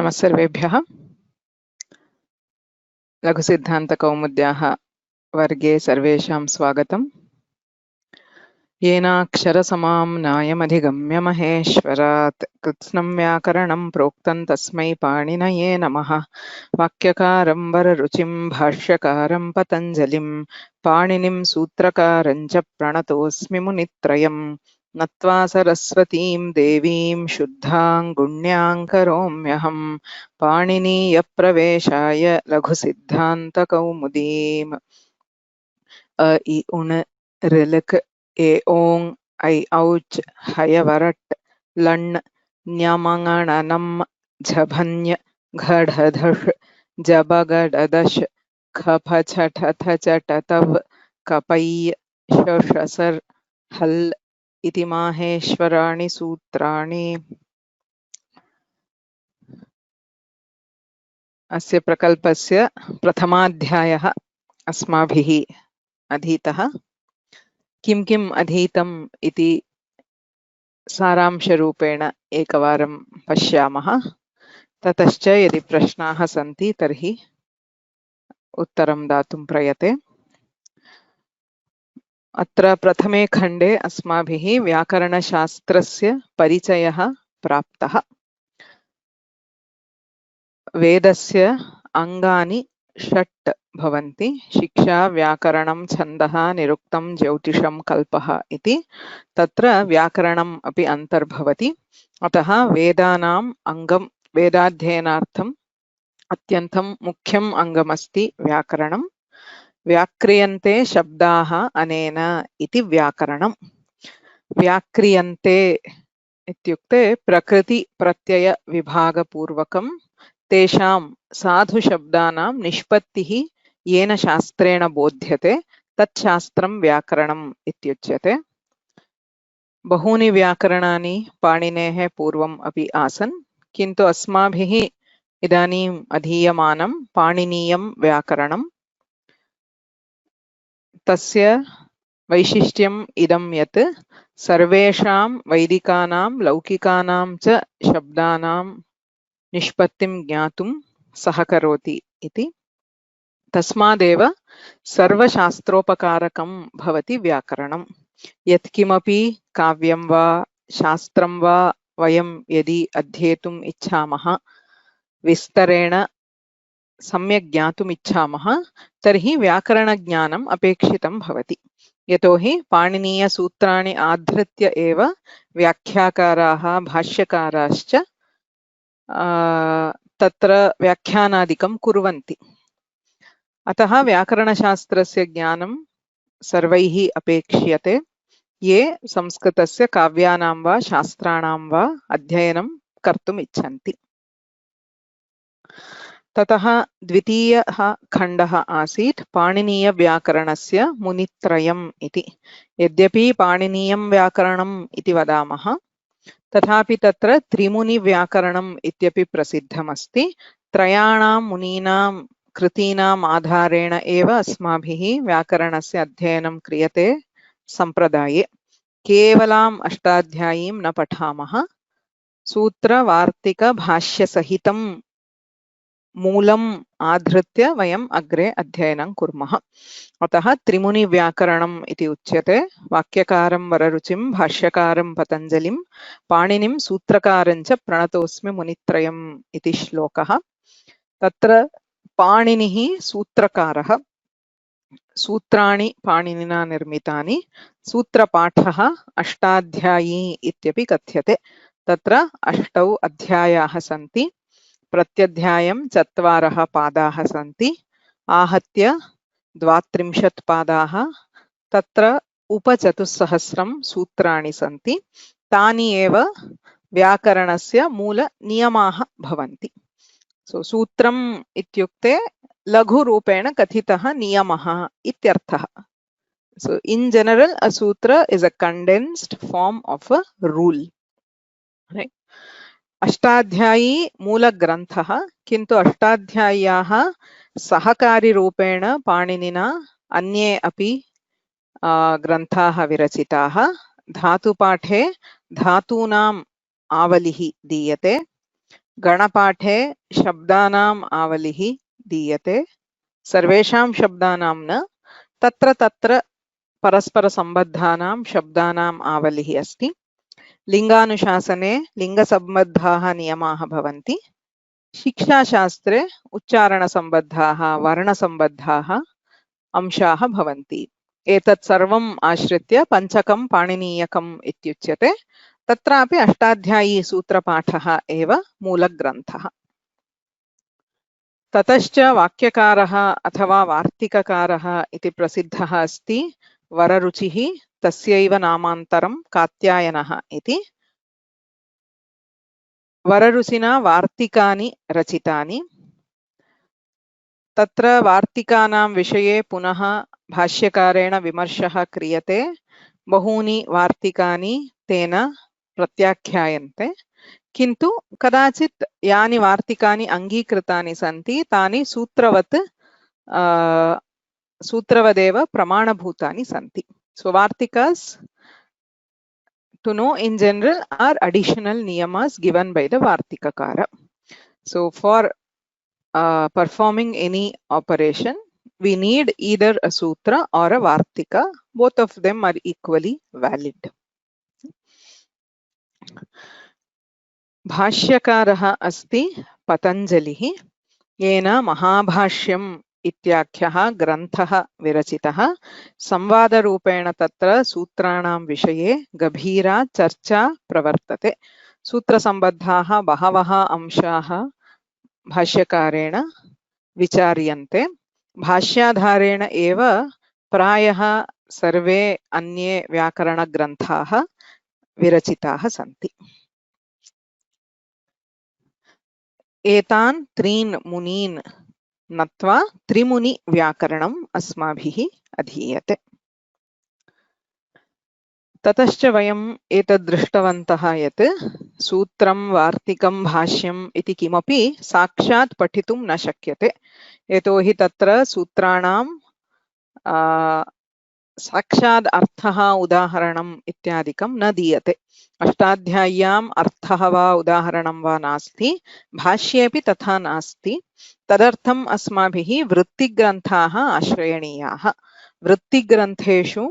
नमस्सर्वेभ्यः। लघुसिद्धान्तकौमुद्याः वर्गे सर्वेषां स्वागतम्। येनाक्षरसमां नायमधिगम्य महेश्वरात् कृत्स्नं व्याकरणं प्रोक्तं तस्मै पाणिनये नमः। वाक्यकारं वररुचिं भाष्यकारं पतञ्जलिं पाणिनिं सूत्रकारं च प्रणतोऽस्मि मुनित्रयम्। नत्वा सरस्वतीं देवीं शुद्धां गुण्यां करोम्यहं पाणिनीयप्रवेशाय लघुसिद्धान्तकौमुदीम्। अ इ उण ऋलक् ए ओं ऐ औच हयवरट् लण् न्यमङणनं झभन्य घढधष् जबगडदश् खफछठथचटतव कपय्य शशसर् हल् इति माहेश्वराणि सूत्राणि। अस्य प्रकल्पस्य प्रथमाध्यायः अस्माभिः अधीतः। किं किम् अधीतम् इति सारांशरूपेण एकवारं पश्यामः। ततश्च यदि प्रश्नाः सन्ति तर्हि उत्तरं दातुं प्रयते। अत्र प्रथमे खण्डे अस्माभिः व्याकरणशास्त्रस्य परिचयः प्राप्तः। वेदस्य अङ्गानि 6 भवन्ति। शिक्षा, व्याकरणं, छन्दः, निरुक्तं, ज्योतिषं, कल्पः इति। तत्र व्याकरणम् अपि अन्तर्भवति। अतः वेदानाम् अङ्गं वेदाध्ययनार्थम् अत्यन्तं मुख्यम् अङ्गमस्ति व्याकरणं। व्याक्रियन्ते शब्दाः अनेन इति व्याकरणम्। व्याक्रियन्ते इत्युक्ते प्रकृतिप्रत्ययविभागपूर्वकं तेषां साधुशब्दानां निष्पत्तिः येन शास्त्रेण बोध्यते तत् शास्त्रं व्याकरणम् इत्युच्यते। बहूनि व्याकरणानि पाणिनेः पूर्वम् अपि आसन्, किन्तु अस्माभिः इदानीम् अधीयमानं पाणिनीयं व्याकरणं। तस्य वैशिष्ट्यम् इदं यत् सर्वेषां वैदिकानां लौकिकानां च शब्दानां निष्पत्तिं ज्ञातुं सहकरोति इति। तस्मादेव सर्वशास्त्रोपकारकं भवति व्याकरणं। यत्किमपि काव्यं वा शास्त्रं वा वयं यदि अध्येतुम् इच्छामः, विस्तरेण सम्यक् ज्ञातुम् इच्छामः, तर्हि व्याकरणज्ञानम् अपेक्षितं भवति। यतोहि पाणिनीयसूत्राणि आधृत्य एव व्याख्याकाराः भाष्यकाराश्च तत्र व्याख्यानादिकं कुर्वन्ति। अतः व्याकरणशास्त्रस्य ज्ञानं सर्वैः अपेक्ष्यते ये संस्कृतस्य काव्यानां वा शास्त्राणां वा अध्ययनं कर्तुम् इच्छन्ति। ततः द्वितीयः खण्डः आसीत् पाणिनीयव्याकरणस्य मुनित्रयम् इति। यद्यपि पाणिनीयं व्याकरणम् इति वदामः, तथापि तत्र त्रिमुनिव्याकरणम् इत्यपि प्रसिद्धमस्ति। त्रयाणां मुनीनां कृतीनाम् आधारेण एव अस्माभिः व्याकरणस्य अध्ययनं क्रियते सम्प्रदाये। केवलाम् अष्टाध्यायीं न पठामः, सूत्रवार्तिकभाष्यसहितं मूलम् आधृत्य वयम् अग्रे अध्ययनं कुर्मः। अतः त्रिमुनिव्याकरणम् इति उच्यते। वाक्यकारं वररुचिं भाष्यकारं पतञ्जलिं पाणिनिं सूत्रकारं च प्रणतोऽस्मि मुनित्रयम् इति श्लोकः। तत्र पाणिनिः सूत्रकारः। सूत्राणि पाणिनिना निर्मितानि। सूत्रपाठः अष्टाध्यायी इत्यपि कथ्यते। तत्र 8 अध्यायाः सन्ति। प्रत्यध्यायं 4 पादाः सन्ति। आहत्य 32 पादाः। तत्र उपचतुस्सहस्रं सूत्राणि सन्ति। तानि एव व्याकरणस्य मूलनियमाः भवन्ति। सूत्रम् इत्युक्ते लघुरूपेण कथितः नियमः इत्यर्थः। So in general, a sutra is a condensed form of a rule. Right? Ashtadhyayi मूलग्रन्थः, किन्तु अष्टाध्याय्याः सहकारिरूपेण पाणिनिना अन्ये अपि ग्रन्थाः विरचिताः। धातुपाठे धातूनाम् आवलिः दीयते। गणपाठे शब्दानाम् आवलिः दीयते, सर्वेषां शब्दानां न, तत्र तत्र परस्परसम्बद्धानां शब्दानाम् आवलिः अस्ति। लिङ्गानुशासने लिङ्गसम्बद्धाः नियमाः भवन्ति। शिक्षाशास्त्रे उच्चारणसम्बद्धाः वर्णसम्बद्धाः अंशाः भवन्ति। एतत् सर्वम् आश्रित्य पञ्चकं पाणिनीयकम् इत्युच्यते। तत्रापि अष्टाध्यायी सूत्रपाठः एव मूलग्रन्थः। ततश्च वाक्यकारः अथवा वार्तिककारः इति प्रसिद्धः अस्ति वररुचिः, तस्यैव नामान्तरं कात्यायनः इति। वररुचिना वार्तिकानि रचितानि। तत्र वार्तिकानां विषये पुनः भाष्यकारेण विमर्शः क्रियते। बहूनि वार्तिकानि तेन प्रत्याख्यायन्ते, किन्तु कदाचित् यानि वार्तिकानि अङ्गीकृतानि सन्ति तानि सूत्रवदेव प्रमाणभूतानि सन्ति. So vartikas, to know in general, are additional niyamas given by the vartikakara. So for performing any operation, we need either a sutra or a vartika. Both of them are equally valid. भाष्यकारः अस्ति पतञ्जलिः, येन महाभाष्यम् इत्याख्यः ग्रन्थः विरचितः। संवादरूपेण तत्र सूत्राणां विषये गभीरा चर्चा प्रवर्तते। सूत्रसम्बद्धाः बहवः अंशाः भाष्यकारेण विचार्यन्ते। भाष्याधारेण एव प्रायः सर्वे अन्ये व्याकरणग्रन्थाः विरचिताः सन्ति। एतान् त्रीन् मुनीन् नत्वा त्रिमुनि व्याकरणम् अस्माभिः अधीयते। ततश्च वयम् एतद् दृष्टवन्तः यत् सूत्रं वार्तिकं भाष्यम् इति किमपि साक्षात् पठितुं न शक्यते, यतोहि तत्र सूत्राणां साक्षात् अर्थः उदाहरणम् इत्यादिकं न दीयते। अष्टाध्याय्याम् अर्थः वा उदाहरणं वा नास्ति, भाष्येपि तथा नास्ति। तदर्थम् अस्माभिः वृत्तिग्रन्थाः आश्रयणीयाः। वृत्तिग्रन्थेषु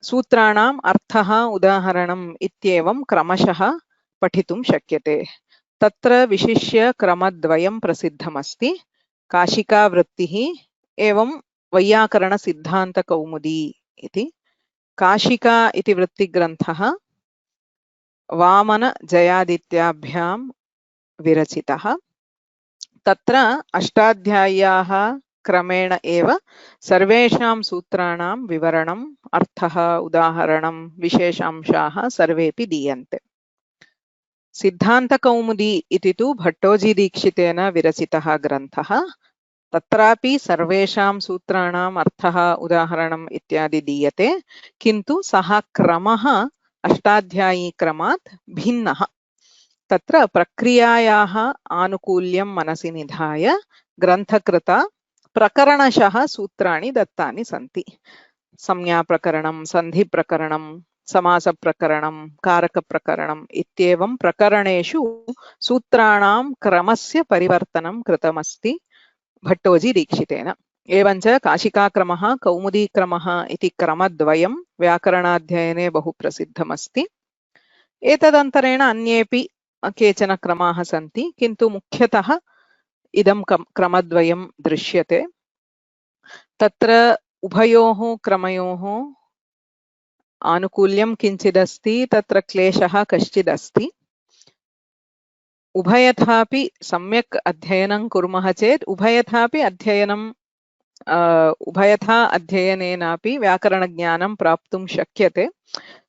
सूत्राणाम् अर्थः उदाहरणम् इत्येवं क्रमशः पठितुं शक्यते। तत्र विशिष्य क्रमद्वयं प्रसिद्धमस्ति, काशिकावृत्तिः एवं वैयाकरणसिद्धान्तकौमुदी इति। काशिका इति वृत्तिग्रन्थः वामनजयादित्याभ्यां विरचितः। तत्र अष्टाध्याय्याः क्रमेण एव सर्वेषां सूत्राणां विवरणम्, अर्थः, उदाहरणं, विशेषांशाः सर्वेपि दीयन्ते। सिद्धान्तकौमुदी इति तु भट्टोजीदीक्षितेन विरचितः ग्रन्थः। तत्रापि सर्वेषां सूत्राणाम् अर्थः, उदाहरणम् इत्यादि दीयते, किन्तु सः क्रमः अष्टाध्यायी क्रमात् भिन्नः। तत्र प्रक्रियायाः आनुकूल्यं मनसि निधाय ग्रन्थकृता प्रकरणशः सूत्राणि दत्तानि सन्ति। संज्ञाप्रकरणं, सन्धिप्रकरणं, समासप्रकरणं, कारकप्रकरणम् इत्येवं प्रकरणेषु सूत्राणां क्रमस्य परिवर्तनं कृतमस्ति भट्टोजीदीक्षितेन। एवञ्च काशिकाक्रमः, कौमुदीक्रमः इति क्रमद्वयं व्याकरणाध्ययने बहु प्रसिद्धमस्ति। एतदन्तरेण अन्येपि केचन क्रमाः सन्ति, किन्तु मुख्यतः इदं क्रमद्वयं दृश्यते। तत्र उभयोः क्रमयोः आनुकूल्यं किञ्चिदस्ति, तत्र क्लेशः कश्चिदस्ति। उभयथापि सम्यक् अध्ययनं कुर्मः चेत् उभयथा अध्ययनेनापि व्याकरणज्ञानं प्राप्तुं शक्यते.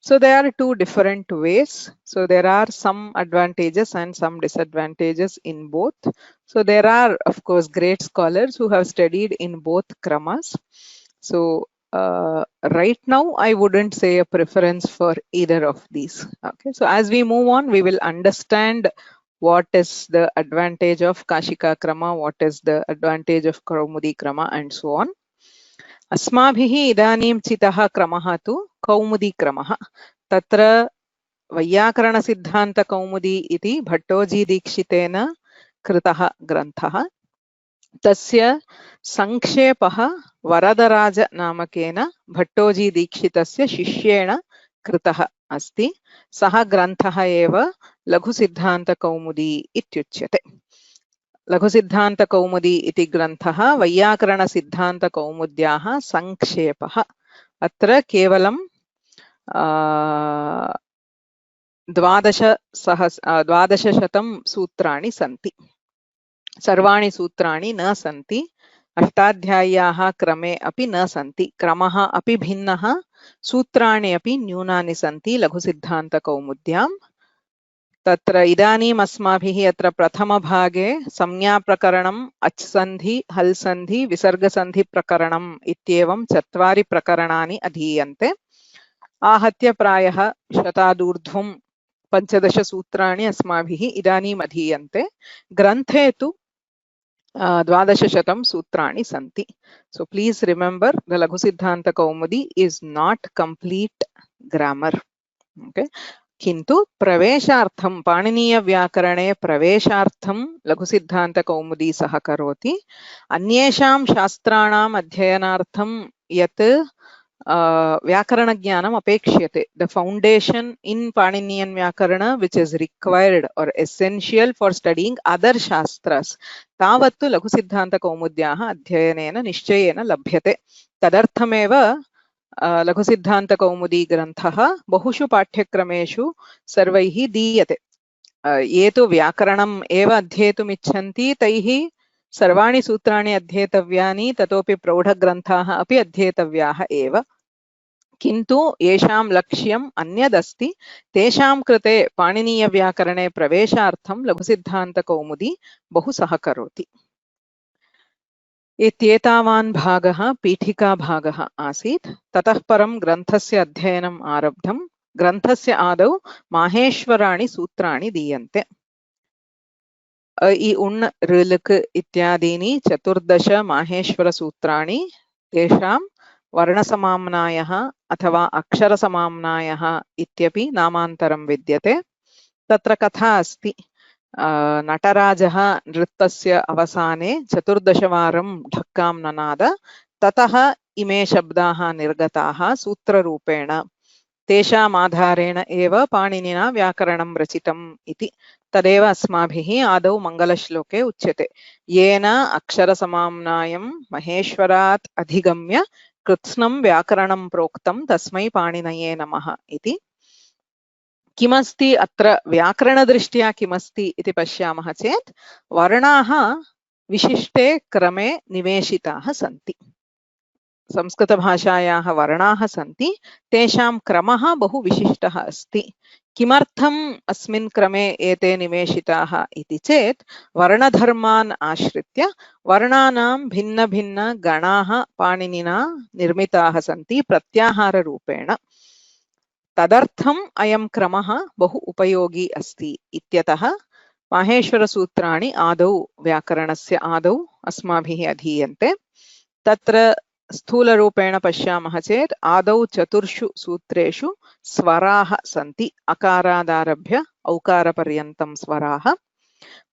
So there are two different ways. So there are some advantages and some disadvantages in both. So there are, of course, great scholars who have studied in both kramas. So right now, I wouldn't say a preference for either of these. Okay. So as we move on, we will understand what is the advantage of Kashika Krama, what is the advantage of Kaumudi Krama, and so on. अस्माभिः इदानीं चितः क्रमः तु कौमुदी क्रमः। तत्र वैयाकरणसिद्धान्तकौमुदी इति भट्टोजीदीक्षितेन कृतः ग्रन्थः। तस्य संक्षेपः वरदराज नामकेन भट्टोजीदीक्षितस्य शिष्येण कृतः अस्ति। सः ग्रन्थः एव लघुसिद्धान्तकौमुदी इत्युच्यते। लघुसिद्धान्तकौमुदी इति ग्रन्थः वैयाकरणसिद्धान्तकौमुद्याः संक्षेपः। अत्र केवलं 1200 सूत्राणि सन्ति। सर्वाणि सूत्राणि न सन्ति। अष्टाध्याय्याः क्रमे अपि न सन्ति। क्रमः अपि भिन्नः, सूत्राणि अपि न्यूनानि सन्ति लघुसिद्धान्तकौमुद्याम्। तत्र इदानीम् अस्माभिः अत्र प्रथमभागे संज्ञाप्रकरणम्, अच्सन्धि, हल्सन्धि, विसर्गसन्धिप्रकरणम् इत्येवं 4 प्रकरणानि अधीयन्ते। आहत्य प्रायः शतादूर्ध्वं 15 सूत्राणि अस्माभिः इदानीम् अधीयन्ते। ग्रन्थे तु 1200 सूत्राणि सन्ति. So please remember, the Laghusiddhanta Kaumudi is not complete grammar. Okay. किन्तु प्रवेशार्थं पाणिनीयव्याकरणे प्रवेशार्थं लघुसिद्धान्तकौमुदी सहकरोति। अन्येषां शास्त्राणाम् अध्ययनार्थं यत् व्याकरणज्ञानम् अपेक्ष्यते, द फाउंडेशन इन पाणिनीयन व्याकरण विच इज रिक्वायर्ड और एसेंशियल फॉर स्टडीइंग अदर शास्त्रस्, तावत्तु लघुसिद्धान्तकौमुद्याः अध्ययनेन निश्चयेन लभ्यते। तदर्थमेव लघुसिद्धान्तकौमुदी ग्रन्थः बहुषु पाठ्यक्रमेषु सर्वैः दीयते। ये तु व्याकरणम् एव अध्येतुम् इच्छन्ति तैः सर्वाणि सूत्राणि अध्येतव्यानि, ततोपि प्रौढग्रन्थाः अपि अध्येतव्याः एव। किन्तु येषां लक्ष्यम् अन्यदस्ति तेषां कृते पाणिनीयव्याकरणे प्रवेशार्थं लघुसिद्धान्तकौमुदी बहु सहकरोति। एतावान् भागः पीठिकाभागः आसीत्। ततः परं ग्रन्थस्य अध्ययनम् आरब्धम्। ग्रन्थस्य आदौ माहेश्वराणि सूत्राणि दीयन्ते। इ उण् ऋलृक् इत्यादीनि 14 माहेश्वरसूत्राणि, तेषां वर्णसमाम्नायः अथवा अक्षरसमाम्नायः इत्यपि नामान्तरं विद्यते। तत्र कथा अस्ति। नटराजः नृत्तस्य अवसाने 14 वारं ढक्कां ननाद, ततः इमे शब्दाः निर्गताः सूत्ररूपेण। तेषाम् आधारेण एव पाणिनिना व्याकरणं रचितम् इति। तदेव अस्माभिः आदौ मङ्गलश्लोके उच्यते। येन अक्षरसमाम्नायं महेश्वरात् अधिगम्य कृत्स्नं व्याकरणं प्रोक्तं तस्मै पाणिनये नमः इति। किमस्ति अत्र व्याकरणदृष्ट्या किमस्ति इति पश्यामः चेत्, वर्णाः विशिष्टे क्रमे निवेशिताः सन्ति। संस्कृतभाषायाः वर्णाः सन्ति, तेषां क्रमः बहु विशिष्टः अस्ति। किमर्थम् अस्मिन् क्रमे एते निवेशिताः इति चेत्, वर्णधर्मान् आश्रित्य वर्णानां भिन्न भिन्न गणाः पाणिनिना निर्मिताः सन्ति प्रत्याहाररूपेण। तदर्थम् अयं क्रमः बहु उपयोगी अस्ति इत्यतः माहेश्वरसूत्राणि आदौ व्याकरणस्य आदौ अस्माभिः अधीयन्ते। तत्र स्थूलरूपेण पश्यामः चेत् आदौ 4 सूत्रेषु स्वराः सन्ति। अकारादारभ्य औकारपर्यन्तं स्वराः।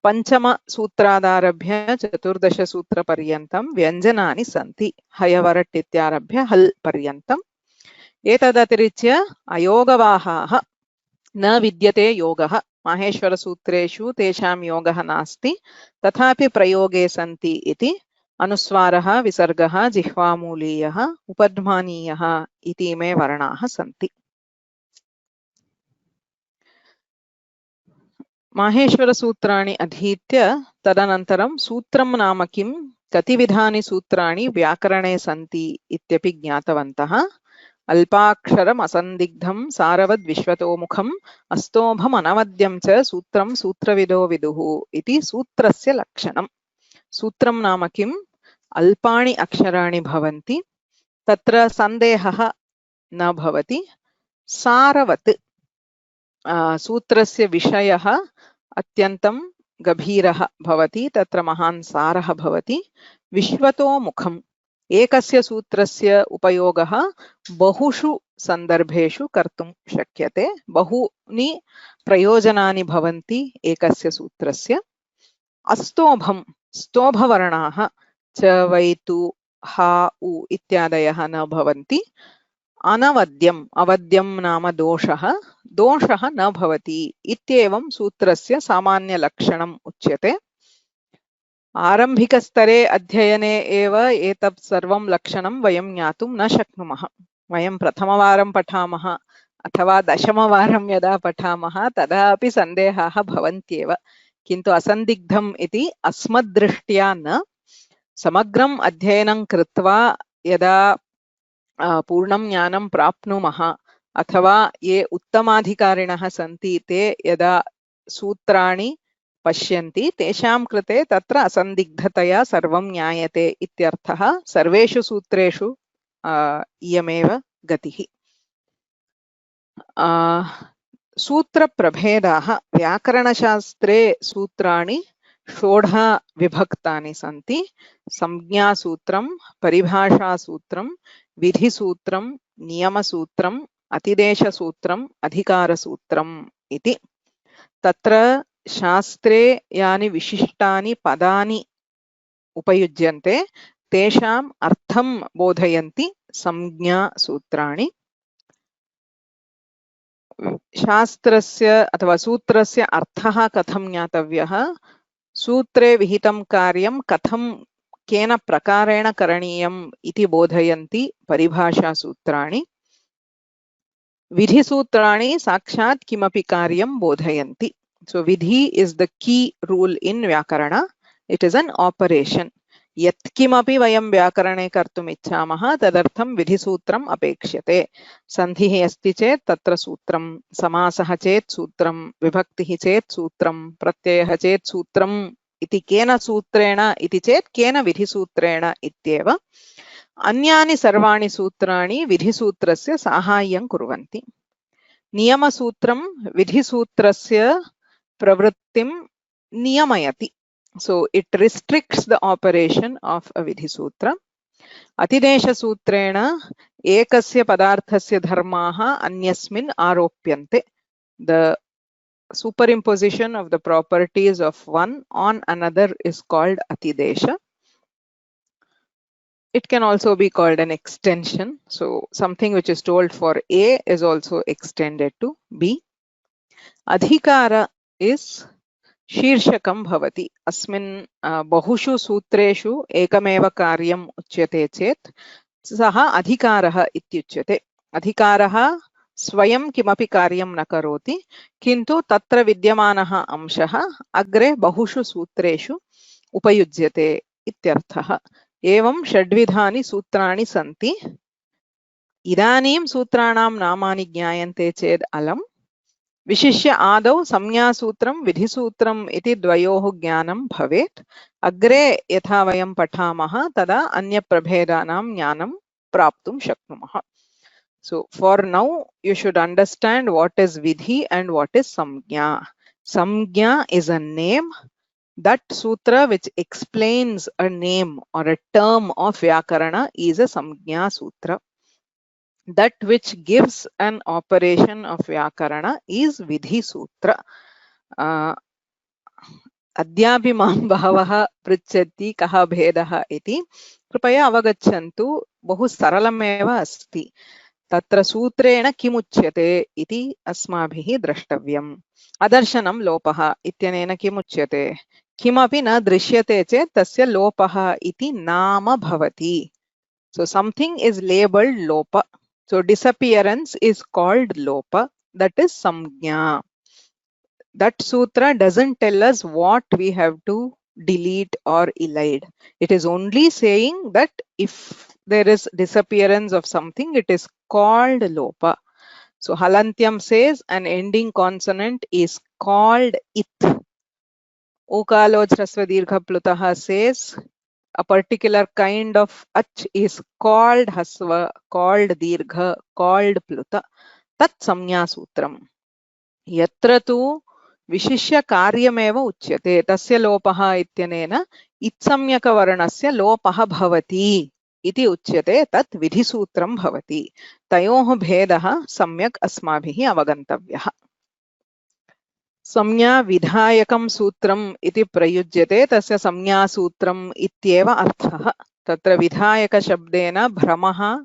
पञ्चमसूत्रादारभ्य 14 सूत्रपर्यन्तं व्यञ्जनानि सन्ति। हयवरट् इत्यारभ्य हल् पर्यन्तम्। एतदतिरिच्य अयोगवाहाः न विद्यते योगः। माहेश्वरसूत्रेषु तेषां योगः नास्ति, तथापि प्रयोगे सन्ति इति। अनुस्वारः, विसर्गः, जिह्वामूलीयः, उपध्मानीयः इतीमे वर्णाः सन्ति। माहेश्वरसूत्राणि अधीत्य तदनन्तरं सूत्रं नाम किं, कति विधानि सूत्राणि व्याकरणे सन्ति इत्यपि ज्ञातवन्तः। अल्पाक्षरम् असन्दिग्धं सारवद्विश्वतोमुखम् अस्तोभम् अनवद्यं च सूत्रं सूत्रविदो विदुः इति सूत्रस्य लक्षणम्। सूत्रं नाम किम्, अल्पाणि अक्षराणि भवन्ति, तत्र सन्देहः न भवति। सारवत्, सूत्रस्य विषयः अत्यन्तं गभीरः भवति, तत्र महान् सारः भवति। विश्वतोमुखम्, एकस्य सूत्रस्य उपयोगः बहुषु सन्दर्भेषु कर्तुं शक्यते। बहूनि प्रयोजनानि भवन्ति एकस्य सूत्रस्य। अस्तोभं स्तोभवर्णाः च वै तु हा उ इत्यादयः न भवन्ति। अनवद्यम् अवद्यं नाम दोषः न भवति इत्येवं सूत्रस्य सामान्यलक्षणम् उच्यते। आरम्भिकस्तरे अध्ययने एव एतत् सर्वं लक्षणं वयं ज्ञातुं न शक्नुमः। वयं प्रथमवारं पठामः अथवा दशमवारं यदा पठामः तदा अपि सन्देहाः भवन्त्येव, किन्तु असन्दिग्धम् इति अस्मद्दृष्ट्या न। समग्रम् अध्ययनं कृत्वा यदा पूर्णं ज्ञानं प्राप्नुमः अथवा ये उत्तमाधिकारिणः सन्ति ते यदा सूत्राणि पश्यन्ति तेषां कृते तत्र असन्दिग्धतया सर्वं ज्ञायते इत्यर्थः। सर्वेषु सूत्रेषु इयमेव गतिः। सूत्रप्रभेदाः व्याकरणशास्त्रे सूत्राणि षोडश विभक्तानि सन्ति। संज्ञासूत्रं, परिभाषासूत्रं, विधिसूत्रं, नियमसूत्रं, अतिदेशसूत्रं, अधिकारसूत्रम् इति। तत्र शास्त्रे यानि विशिष्टानि पदानि उपयुज्यन्ते तेषाम् अर्थं बोधयन्ति संज्ञासूत्राणि। शास्त्रस्य अथवा सूत्रस्य अर्थः कथं ज्ञातव्यः, सूत्रे विहितं कार्यं कथं केन प्रकारेण करणीयम् इति बोधयन्ति परिभाषासूत्राणि। विधिसूत्राणि साक्षात् किमपि कार्यं बोधयन्ति। So vidhi is the key rule in Vyakarana. It is an operation. Yat kimapi vayam Vyakarane kartum ichhamah tadartham vidhisutram apekshate. Sandhihi asti chet tatra sutram, samasah chet sutram, vibhaktihi chet sutram, pratyayah chet sutram iti kena sutrena iti chet kena vidhisutrena ityeva. Anyani sarvani sutrani vidhisutrasya sahayyam kurvanti. Niyamasutram vidhisutrasya pravrittim niyamayati. So it restricts the operation of a vidhisutra. Atidesha sutrena ekasya padarthasya dharmaha anyasmin aropyante. The superimposition of the properties of one on another is called atidesha. It can also be called an extension. So something which is told for A is also extended to B. Adhikara is शीर्षकं भवति। अस्मिन् बहुषु सूत्रेषु एकमेव कार्यम् उच्यते चेत् सः अधिकारः इत्युच्यते। अधिकारः स्वयं किमपि कार्यं न करोति, किन्तु तत्र विद्यमानः अंशः अग्रे बहुषु सूत्रेषु उपयुज्यते इत्यर्थः। एवं षड्विधानि सूत्राणि सन्ति। इदानीं सूत्राणां नामानि ज्ञायन्ते चेत् अलम्। विशिष्य आदौ संज्ञासूत्रं विधिसूत्रम् इति द्वयोः ज्ञानं भवेत्। अग्रे यथा वयं पठामः तदा अन्यप्रभेदानां ज्ञानं प्राप्तुं शक्नुमः। So for now you should understand what is vidhi and what is samgya. Samgya is a name. That sutra which explains a name or a term of Vyakarana is a samgya sutra. That which gives an operation of Vyakarana is Vidhi Sutra. अद्यापि मां बहवः पृच्छन्ति कः भेदः इति। कृपया अवगच्छन्तु, बहु सरलमेव अस्ति। तत्र सूत्रेण किमुच्यते इति अस्माभिः द्रष्टव्यम्। अदर्शनं लोपः इत्यनेन किमुच्यते? किमपि न दृश्यते चेत् तस्य लोपः इति नाम भवति। So something is labeled lopa. So disappearance is called lopa. That is samgya. That sutra doesn't tell us what we have to delete or elide. It is only saying that if there is disappearance of something, it is called lopa. So Halantyam says an ending consonant is called it. Okalojhrasva dirgha plutah says a particular kind of ach is called hasva, called dirgha, called pluta. Tat samnya sutram. Yatra tu विशिष्य कार्यमेव उच्यते। तस्य लोपः इत्यनेन इत्सम्यक वर्णस्य लोपः भवति इति उच्यते तत् विधिसूत्रं भवति। तयोः भेदः सम्यक् अस्माभिः अवगन्तव्यः। संज्ञा विधायकं सूत्रम् इति प्रयुज्यते, तस्य संज्ञासूत्रम् इत्येव अर्थः। तत्र विधायकशब्देन भ्रमः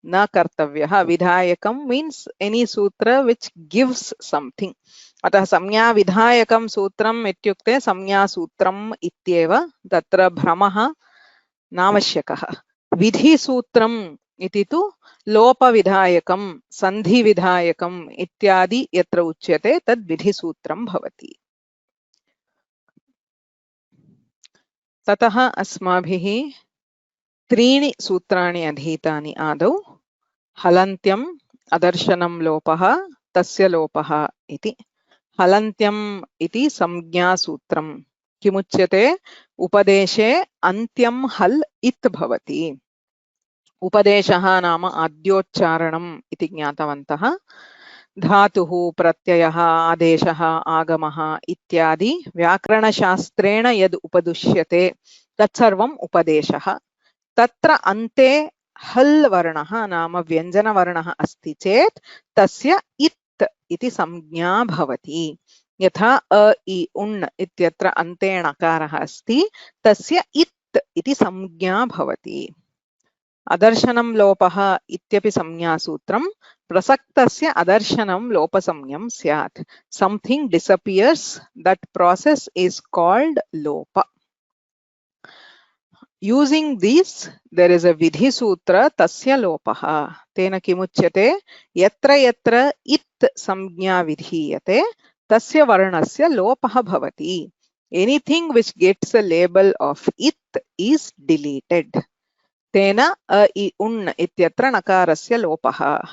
न कर्तव्यः। विधायकं मीन्स् एनी सूत्र विच गिव्स समथिंग। अतः संज्ञा विधायकं सूत्रम् इत्युक्ते संज्ञासूत्रम् इत्येव, तत्र भ्रमः नावश्यकः। विधिसूत्रम् इति तु लोपविधायकं सन्धिविधायकम् इत्यादि यत्र उच्यते तद् विधिसूत्रं भवति। ततः अस्माभिः त्रीणि सूत्राणि अधीतानि आदौ। हलन्त्यम्, अदर्शनं लोपः, तस्य लोपः इति। हलन्त्यम् इति संज्ञासूत्रम्। किमुच्यते? उपदेशे अन्त्यं हल् इत् भवति। उपदेशः नाम आद्योच्चारणम् इति ज्ञातवन्तः। धातुः, प्रत्ययः, आदेशः, आगमः इत्यादि व्याकरणशास्त्रेण यद् उपदुष्यते तत्सर्वम् उपदेशः। तत्र अन्ते हल् वर्णः नाम व्यञ्जनवर्णः अस्ति चेत् तस्य इत् इति संज्ञा भवति। यथा अ इ उण् इत्यत्र अन्ते णकारः अस्ति, तस्य इत् इति संज्ञा भवति। अदर्शनं लोपः इत्यपि संज्ञासूत्रं। प्रसक्तस्य अदर्शनं लोपसंज्ञं स्यात्। Something disappears, that process is called lopa. Using this, there is a vidhi sutra tasya lopaha. Tena kimuchyate? Yatra yatra it samjna vidhiyate tasya varnasya lopaha bhavati. Anything which gets a label of it is deleted. Tena a I un ityatra nakarasya lopaha.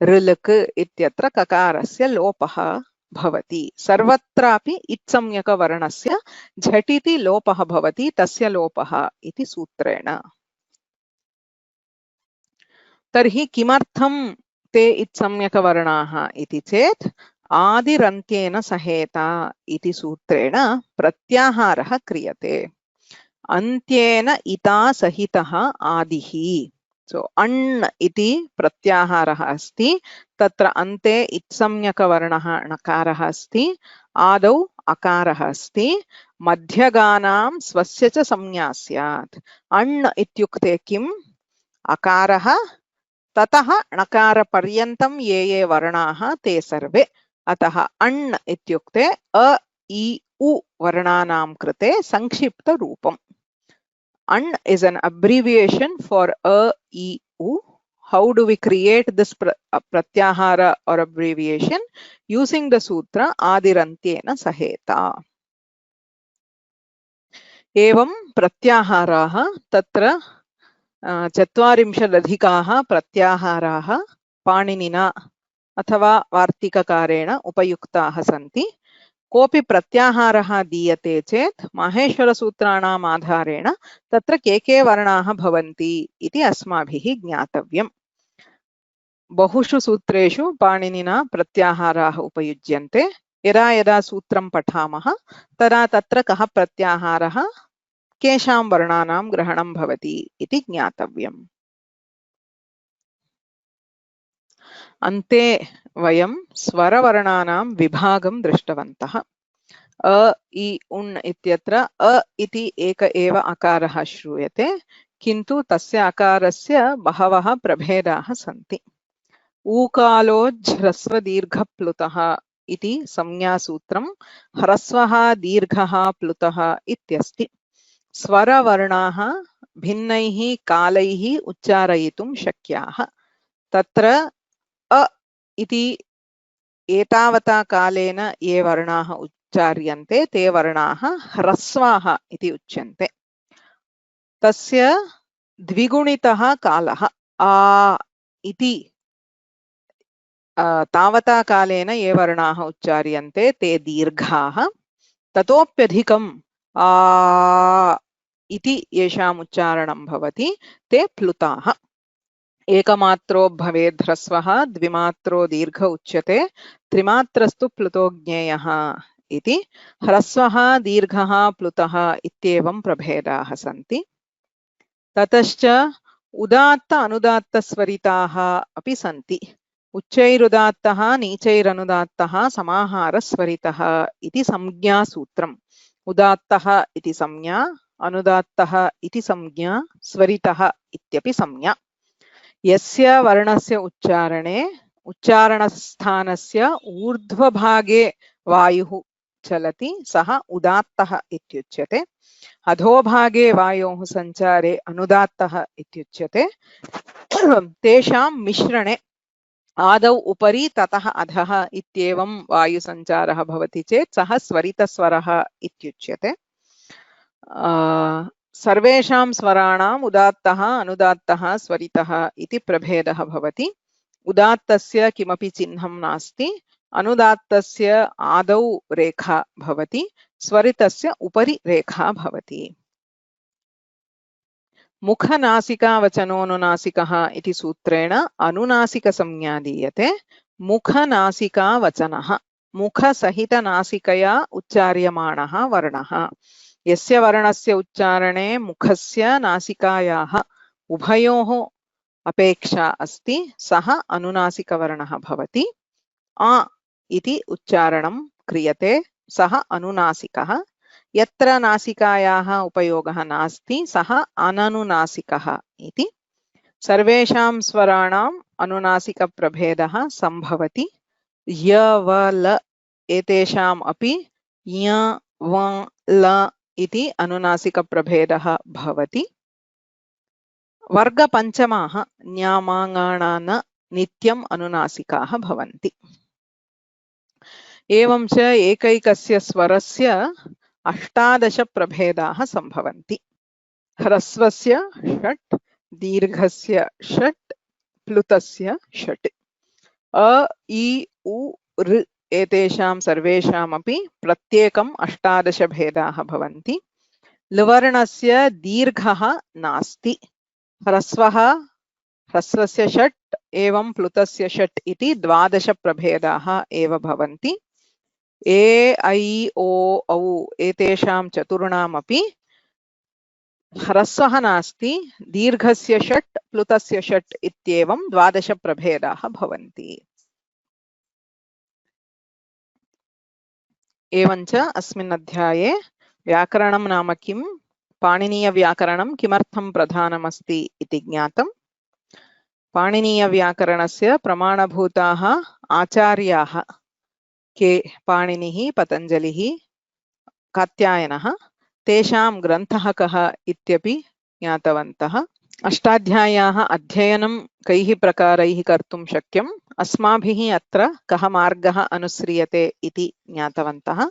ऋलक् इत्यत्र ककारस्य लोपः भवति। सर्वत्रापि इत्संज्ञकवर्णस्य झटिति लोपः भवति, तस्य लोपः इति सूत्रेण। तर्हि किमर्थं ते इत्संज्ञकवर्णाः इति चेत् आदिरन्त्येन सहेता इति सूत्रेण प्रत्याहारः क्रियते। अन्त्येन इता सहितः आदिः। So अण् इति प्रत्याहारः अस्ति, तत्र अन्ते इत्संज्ञकवर्णः णकारः अस्ति, आदौ अकारः अस्ति, मध्यगानां स्वस्य च संज्ञा स्यात्। अण् इत्युक्ते किम्? अकारः, ततः णकारपर्यन्तं ये ये वर्णाः ते सर्वे। अतः अण् इत्युक्ते अ इ उ वर्णानां कृते संक्षिप्तरूपम्। An is an abbreviation for a, I, u. How do we create this pratyahara or abbreviation? Using the sutra adirantyena saheta. Evam pratyaharaha tatra चत्वारिंशदधिकाः प्रत्याहाराः पाणिनिना अथवा वार्तिककारेण उपयुक्ताः सन्ति। कोऽपि प्रत्याहारः दीयते चेत् माहेश्वरसूत्राणाम् आधारेण तत्र के वर्णाः भवन्ति इति अस्माभिः ज्ञातव्यम्। बहुषु सूत्रेषु पाणिनिना प्रत्याहाराः उपयुज्यन्ते। यदा यदा सूत्रं पठामः तदा तत्र कः प्रत्याहारः केषां वर्णानां ग्रहणं भवति इति ज्ञातव्यम्। अन्ते वयं स्वरवर्णानां विभागं दृष्टवन्तः। अ इ उण् इत्यत्र अ इति एक एव अकारः श्रूयते, किन्तु तस्य अकारस्य बहवः प्रभेदाः सन्ति। ऊकालोज्ह्रस्वदीर्घप्लुतः इति संज्ञासूत्रं ह्रस्वः दीर्घः प्लुतः इत्यस्ति। स्वरवर्णाः भिन्नैः कालैः उच्चारयितुं शक्याः। तत्र अ इति एतावता कालेन ये वर्णाः उच्चार्यन्ते ते वर्णाः ह्रस्वाः इति उच्यन्ते। तस्य द्विगुणितः कालः आ इति तावता कालेन ये वर्णाः उच्चार्यन्ते ते दीर्घाः। ततोप्यधिकं आ इति येषाम् उच्चारणं भवति ते प्लुताः। एकमात्रो भवेद् ह्रस्वः, द्विमात्रो दीर्घ उच्यते, त्रिमात्रस्तु प्लुतो ज्ञेयः इति। ह्रस्वः दीर्घः प्लुतः इत्येवं प्रभेदाः सन्ति। ततश्च उदात्त अनुदात्त स्वरिताः अपि सन्ति। उच्चैरुदात्तः नीचैरनुदात्तः समाहारस्वरितः इति संज्ञासूत्रम्। उदात्तः इति संज्ञा, अनुदात्तः इति संज्ञा, स्वरितः इत्यपि संज्ञा। यस्य वर्णस्य उच्चारणे उच्चारणस्थानस्य ऊर्ध्वभागे वायुः चलति सः उदात्तः इत्युच्यते। अधोभागे वायोः सञ्चारे अनुदात्तः इत्युच्यते। तेषां मिश्रणे आदौ उपरि ततः अधः इत्येवं वायुसञ्चारः भवति चेत् सः स्वरितस्वरः इत्युच्यते। सर्वेषां स्वराणाम् उदात्तः अनुदात्तः स्वरितः इति प्रभेदः भवति। उदात्तस्य किमपि चिह्नं नास्ति, अनुदात्तस्य आदौ रेखा भवति, स्वरितस्य उपरि रेखा भवति। मुखनासिकावचनोऽनुनासिकः इति सूत्रेण अनुनासिकसंज्ञा दीयते। मुखनासिकावचनः मुखसहितनासिकया उच्चार्यमाणः वर्णः। यस्य वर्णस्य उच्चारणे मुखस्य नासिकायाः उभयोः अपेक्षा अस्ति सः अनुनासिकवर्णः भवति। आ इति उच्चारणं क्रियते सः अनुनासिकः। यत्र नासिकायाः उपयोगः नास्ति सः अननुनासिकः इति। सर्वेषां स्वराणाम् अनुनासिकप्रभेदः सम्भवति। य व ल एतेषाम् अपि य व ल इति अनुनासिकप्रभेदः भवति। वर्गपञ्चमाः न्यामाङाणान नित्यम् अनुनासिकाः भवन्ति। एवं च एकैकस्य स्वरस्य 18 प्रभेदाः सम्भवन्ति। ह्रस्वस्य 6, दीर्घस्य 6, प्लुतस्य 6। अ इ उ ऋ एतेषां सर्वेषामपि प्रत्येकम् 18 भेदाः भवन्ति। लवर्णस्य दीर्घः नास्ति। ह्रस्वस्य 6 एवं प्लुतस्य 6 इति 12 प्रभेदाः एव भवन्ति। ए ऐ ओ औ एतेषां चतुर्णामपि ह्रस्वः नास्ति, दीर्घस्य 6, प्लुतस्य 6 इत्येवं 12 प्रभेदाः भवन्ति। एवञ्च अस्मिन् अध्याये व्याकरणं नाम किं, पाणिनीयव्याकरणं किमर्थं प्रधानमस्ति इति ज्ञातम्। पाणिनीयव्याकरणस्य प्रमाणभूताः आचार्याः के पाणिनिः, पतञ्जलिः, कात्यायनः, तेषां ग्रन्थः कः इत्यपि ज्ञातवन्तः। अष्टाध्याय्याः अध्ययनं कैः प्रकारैः कर्तुं शक्यम्, अस्माभिः अत्र कः मार्गः अनुस्रियते इति ज्ञातवन्तः।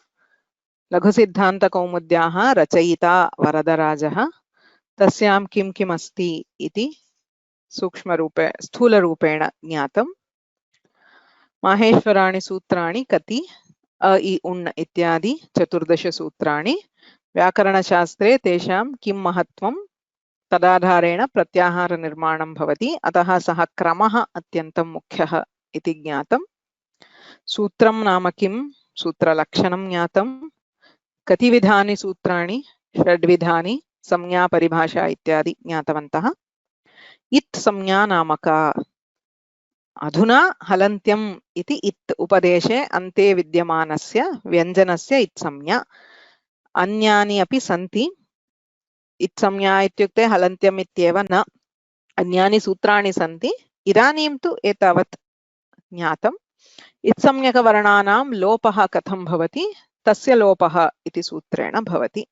लघुसिद्धान्तकौमुद्याः रचयिता वरदराजः, तस्यां किं किम् अस्ति इति स्थूलरूपेण ज्ञातम्। माहेश्वराणि सूत्राणि कति, अ इ उण् इत्यादि 14 सूत्राणि। व्याकरणशास्त्रे तेषां किं महत्त्वं, तदाधारेण प्रत्याहारनिर्माणं भवति, अतः सः क्रमः अत्यन्तं मुख्यः इति ज्ञातम्। सूत्रं नाम किं, सूत्रलक्षणं ज्ञातम्। कति विधानि सूत्राणि, 6 विधानि, संज्ञा परिभाषा इत्यादि ज्ञातवन्तः। इत् संज्ञा नाम का, अधुना हलन्त्यम् इति इत् उपदेशे अन्ते विद्यमानस्य व्यञ्जनस्य इत् संज्ञा। अन्यानि अपि सन्ति। इत् संज्ञा इत्युक्ते हलन्त्यम् इत्येव न, अन्यानि सूत्राणि सन्ति, इदानीं तु एतावत् ज्ञातम्। इत्संज्ञकवर्णानां लोपः कथं भवति, तस्य लोपः इति सूत्रेण भवति।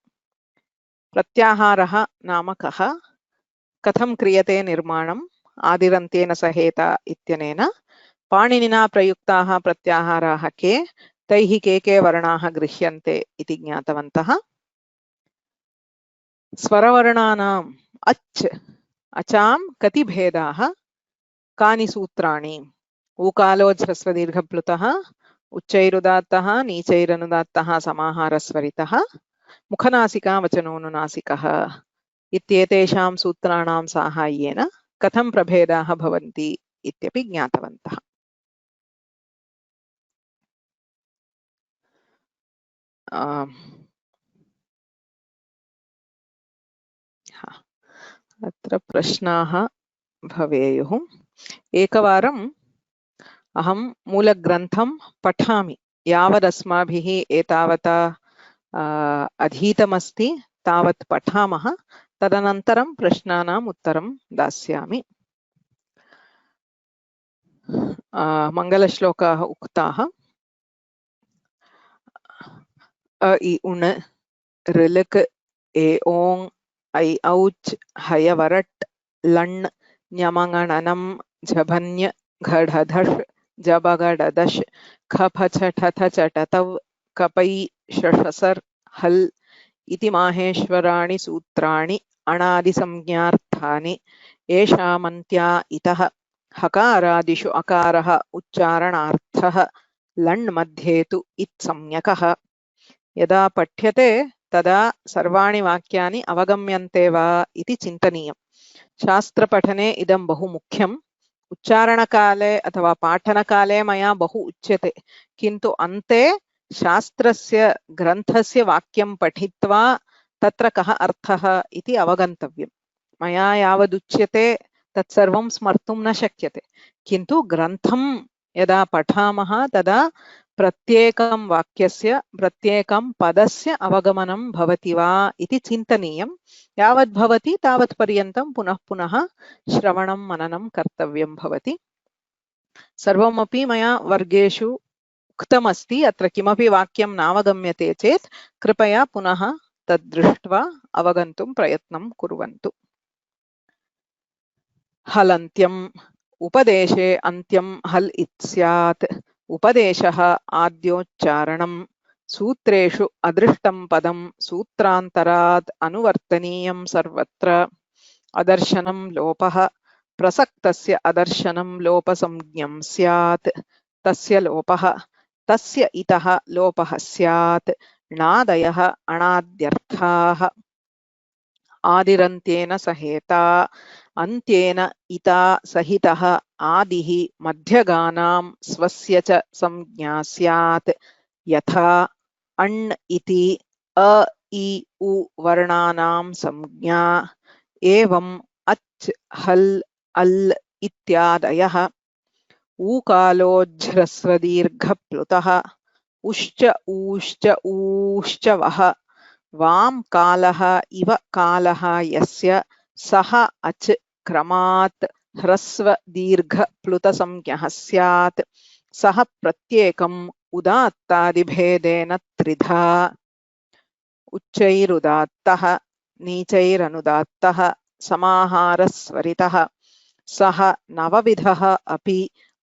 प्रत्याहारः नाम कः, कथं क्रियते निर्माणम्, आदिरन्त्येन सहेता इत्यनेन। पाणिनिना प्रयुक्ताः प्रत्याहाराः के, तैः के वर्णाः गृह्यन्ते इति ज्ञातवन्तः। स्वरवर्णानाम् अच् अचां कति भेदाः, कानि सूत्राणि। ऊकालोज्ह्रस्वदीर्घप्लुतः, उच्चैरुदात्तः नीचैरनुदात्तः समाहारस्वरितः, मुखनासिकावचनोऽनुनासिकः इत्येतेषां सूत्राणां साहाय्येन कथं प्रभेदाः भवन्ति इत्यपि ज्ञातवन्तः। अत्र प्रश्नाः भवेयुः। एकवारम् अहं मूलग्रन्थं पठामि, यावदस्माभिः एतावता अधीतमस्ति तावत् पठामः, तदनन्तरं प्रश्नानाम् उत्तरं दास्यामि। मङ्गलश्लोकाः उक्ताः। अ इ उण् ऋलक् ए ओङ् ऐ औच् हयवरट् लण् ञमङणनं झभन्य घढधष् जबगडदश् खफछठथचटतौ कपै शषसर् हल् इति माहेश्वराणि सूत्राणि अणादिसंज्ञार्थानि येषामन्त्या इतः हकारादिषु अकारः उच्चारणार्थः लण् मध्ये तु इत्संज्ञकः। यदा पठ्यते तदा सर्वाणि वाक्यानि अवगम्यन्ते वा इति चिन्तनीयम्। शास्त्रपठने इदं बहु मुख्यम्। उच्चारणकाले अथवा पाठनकाले मया बहु उच्यते, किन्तु अन्ते शास्त्रस्य ग्रन्थस्य वाक्यं पठित्वा तत्र कः अर्थः इति अवगन्तव्यम्। मया यावदुच्यते तत्सर्वं स्मर्तुं न शक्यते, किन्तु ग्रन्थं यदा पठामः तदा प्रत्येकं वाक्यस्य प्रत्येकं पदस्य अवगमनं भवति वा इति चिन्तनीयम्। यावत् भवति तावत् पर्यन्तं पुनः पुनः श्रवणं मननं कर्तव्यं भवति। सर्वमपि मया वर्गेषु उक्तमस्ति। अत्र किमपि वाक्यं नावगम्यते चेत् कृपया पुनः तद् दृष्ट्वा अवगन्तुं प्रयत्नं कुर्वन्तु। हलन्त्यम् उपदेशे अन्त्यं हल् इत्स्यात्। उपदेशः आद्योच्चारणं। सूत्रेषु अदृष्टं पदं सूत्रान्तरात् अनुवर्तनीयं सर्वत्र। अदर्शनं लोपः। प्रसक्तस्य अदर्शनं लोपसंज्ञं स्यात्। तस्य लोपः। तस्य इतः लोपः स्यात्। णादयः अणाद्यर्थाः। आदिरन्त्येन सहेता। अन्त्येन इता सहितः आदिः मध्यगानां स्वस्य च संज्ञा स्यात्। यथा अण् इति अ इ उ वर्णानां संज्ञा। एवम् अच् हल् अल् इत्यादयः। ऊकालोज्झ्रस्वदीर्घप्लुतः। उश्च ऊश्च ऊश्च वः। वां कालः इव कालः यस्य सः अच् क्रमात् ह्रस्व दीर्घ प्लुतसंज्ञः स्यात्। सः प्रत्येकम् उदात्तादिभेदेन त्रिधा। उच्चैरुदात्तः नीचैरनुदात्तः समाहारस्वरितः। सः नवविधः अपि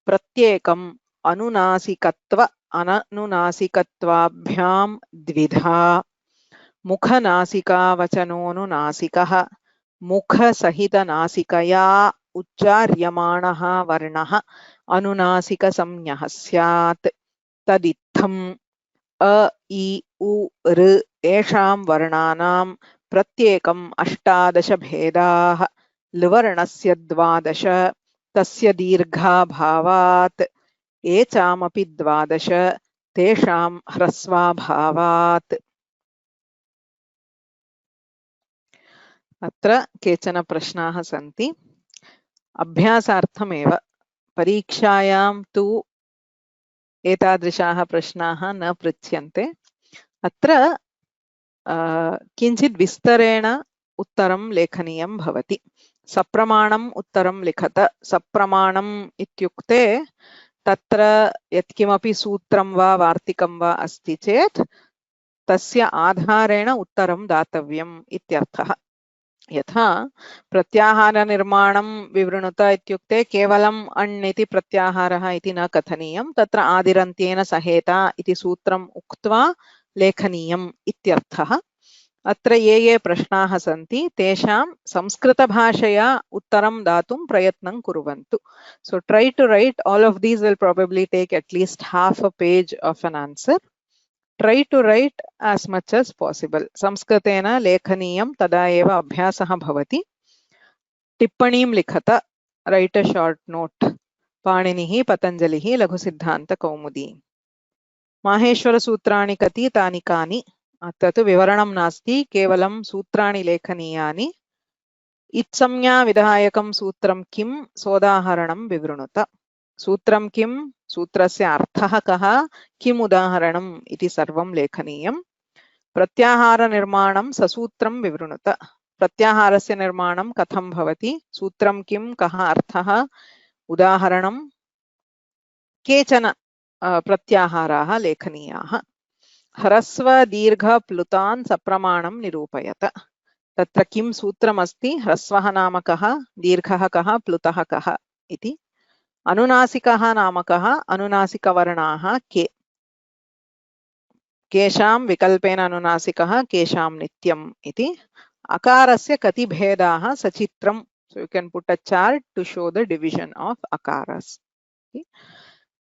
प्रत्येकम् अनुनासिकत्व अननुनासिकत्वाभ्यां द्विधा। मुखनासिकावचनोऽनुनासिकः। मुखसहितनासिकया उच्चार्यमाणः वर्णः अनुनासिकसंज्ञः स्यात्। तदित्थम् अ इ उ ऋ एषां वर्णानां प्रत्येकम् 18 भेदाः। लवर्णस्य 12, तस्य दीर्घाभावात्। एचामपि 12, तेषां ह्रस्वाभावात्। अत्र केचन प्रश्नाः सन्ति। अभ्यासार्थमेव, परीक्षायां तु एतादृशाः प्रश्नाः न पृच्छ्यन्ते। अत्र किञ्चित् विस्तरेण उत्तरं लेखनीयं भवति। सप्रमाणम् उत्तरं लिखत। सप्रमाणम् इत्युक्ते तत्र यत्किमपि सूत्रं वा वार्तिकं वा अस्ति चेत् तस्य आधारेण उत्तरं दातव्यम् इत्यर्थः। यथा प्रत्याहारनिर्माणं विवृणुत इत्युक्ते केवलम् अण् इति प्रत्याहारः इति न कथनीयं। तत्र आदिरन्त्येन सहेता इति सूत्रम् उक्त्वा लेखनीयम् इत्यर्थः। अत्र ये प्रश्नाः सन्ति तेषां संस्कृतभाषया उत्तरं दातुं प्रयत्नं कुर्वन्तु. So try to write all of these will probably take at least half a page of an answer. Try to write as much as possible. संस्कृतेन लेखनीयं, तदा एव अभ्यासः भवति. टिप्पणीं लिखत. Write a short note. पाणिनिः पतञ्जलिः लघुसिद्धान्तकौमुदी। माहेश्वरसूत्राणि कति तानि कानि? अत्र तु विवरणं नास्ति, केवलं सूत्राणि लेखनीयानि इत्संज्ञा विधायकं सूत्रं किं सोदाहरणं विवृणुत. सूत्रं किं, सूत्रस्य अर्थः कः, किम् उदाहरणम् इति सर्वं लेखनीयम्. प्रत्याहारनिर्माणं ससूत्रं विवृणुत. प्रत्याहारस्य निर्माणं कथं भवति, सूत्रं किं, कः अर्थः, उदाहरणं केचन प्रत्याहाराः लेखनीयाः. ह्रस्व दीर्घ प्लुतान् सप्रमाणं निरूपयत. तत्र किं सूत्रमस्ति, ह्रस्वः नाम कः, दीर्घः कः, प्लुतः कः इति. अनुनासिकः नाम कः, अनुनासिकवर्णाः के, केषां विकल्पेन अनुनासिकः, केषां नित्यम् इति. अकारस्य कति भेदाः सचित्रं. So you can put a chart to show the division of akaras.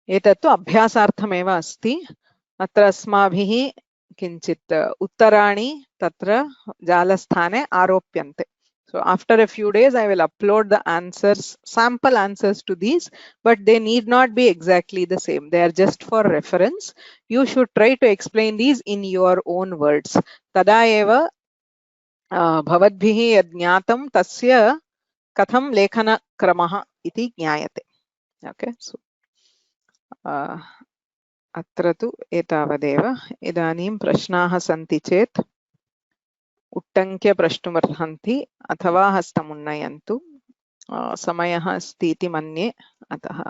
एतत्तु अभ्यासार्थमेव अस्ति. अत्र अस्माभिः किञ्चित् उत्तराणि तत्र जालस्थाने आरोप्यन्ते. So after a few days I will upload the answers, sample answers to these, but they need not be exactly the same. They are just for reference. You should try to explain these in your own words. तदा एव भवद्भिः यद् ज्ञातं तस्य कथं लेखनक्रमः इति ज्ञायते. Okay, so अत्र तु एतावदेव. इदानीं प्रश्नाः सन्ति चेत् उट्टङ्क्य प्रष्टुमर्हन्ति अथवा हस्तमुन्नयन्तु. समयः अस्ति इति मन्ये, अतः.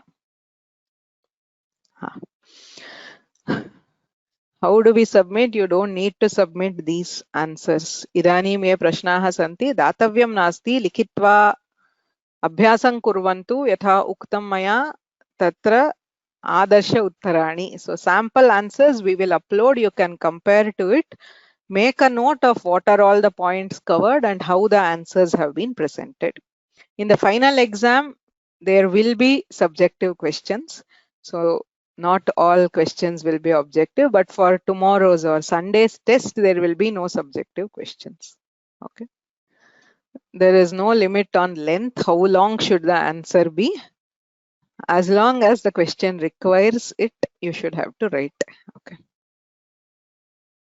How do we submit? You don't need to submit these answers. इदानीं ये प्रश्नाः सन्ति दातव्यं नास्ति, लिखित्वा अभ्यासं कुर्वन्तु. यथा उक्तं मया तत्र आदर्श उत्तराणि. So sample answers we will upload. You can compare to it. Make a note of what are all the points covered and how the answers have been presented. In the final exam, there will be subjective questions. So not all questions will be objective, but for tomorrow's or Sunday's test, there will be no subjective questions. Okay. There is no limit on length. How long should the answer be? As long as the question requires it, you should have to write. Okay.